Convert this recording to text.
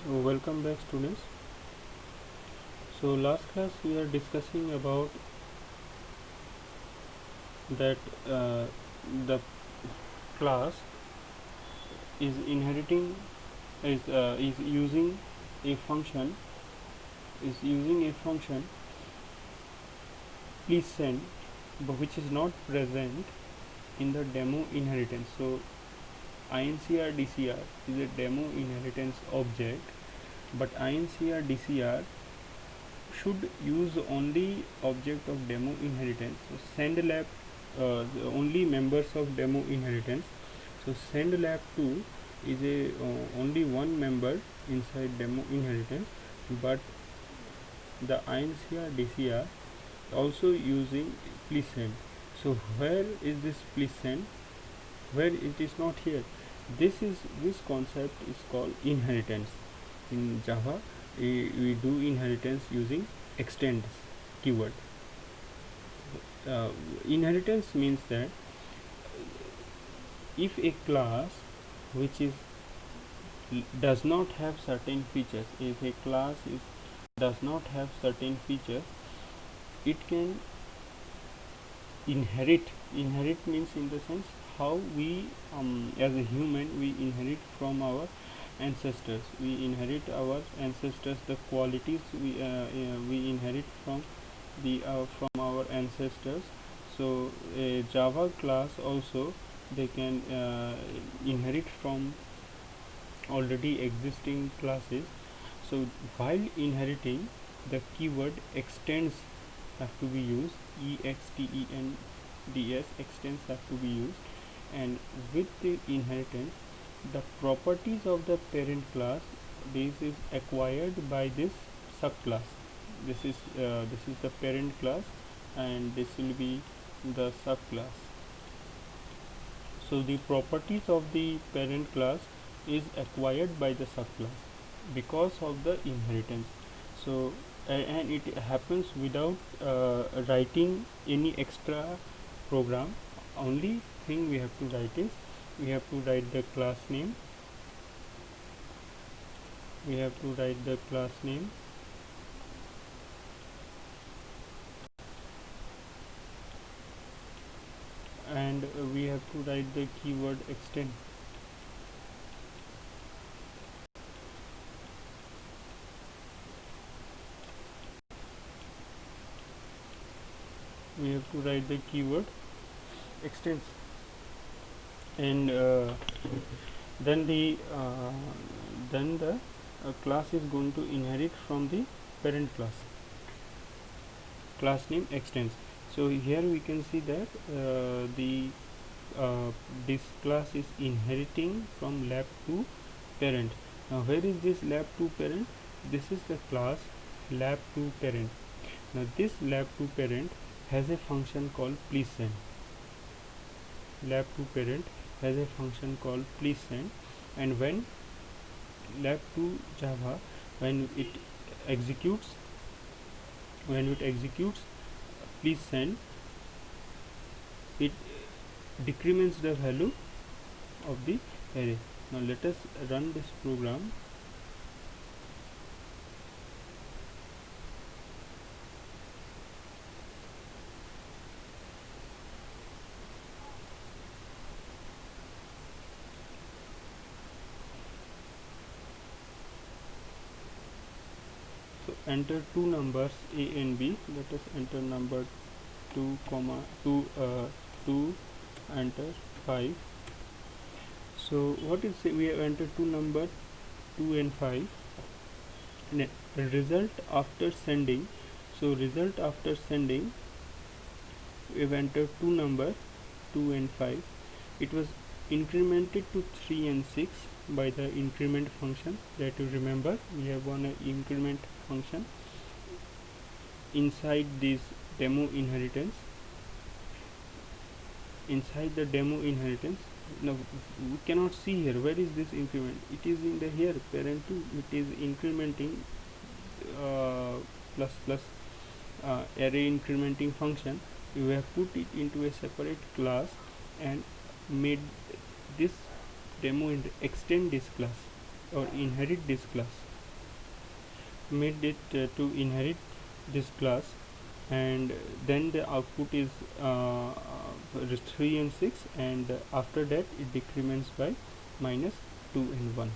So welcome back students. So last class we are discussing about that the class is inheriting is using a function please send, but which is not present in the demo inheritance. So incr dcr is a demo inheritance object, but incr dcr should use only object of demo inheritance. So send lab only members of demo inheritance. So send lab 2 is a only one member inside demo inheritance, but the incr dcr also using please send. So where is this please send? Where it is not here. This concept is called inheritance. In Java, we do inheritance using extend keyword. Inheritance means that if a class which is does not have certain features, if a class is does not have certain features, it can inherit means in the sense how we as a human we inherit from our ancestors. We inherit our ancestors, the qualities we inherit from our ancestors. So a Java class also they can inherit from already existing classes. So while inheriting, the keyword extends have to be used. Extends have to be used, and with the inheritance, the properties of the parent class this is acquired by this subclass. This is the parent class, and this will be the subclass. So the properties of the parent class is acquired by the subclass because of the inheritance. So and it happens without writing any extra program. Only thing we have to write is we have to write the class name. We have to write the class name, and we have to write the keyword extend. We have to write the keyword extends, and then the class is going to inherit from the parent class name extends. So here we can see that the this class is inheriting from lab to parent. Now where is this lab to parent? This is the class lab to parent. Now this lab to parent has a function called please send. Lab to parent has a function called please send, and when lab to Java when it executes please send, it decrements the value of the array. Now let us run this program. So enter two numbers a and b. Let us enter number 2 comma 2 2 enter 5. So what is we have entered two number 2 and 5. Result after sending. So result after sending, we have entered two number 2 and 5. It was incremented to 3 and 6 by the increment function. That you remember, we have one increment function inside this demo inheritance. Inside the demo inheritance, now we cannot see here where is this increment. It is in the here parent 2. It is incrementing plus plus array incrementing function. You have put it into a separate class and made this demo extend this class or inherit this class. made it to inherit this class, and then the output is 3 and 6, and after that it decrements by minus 2 and 1.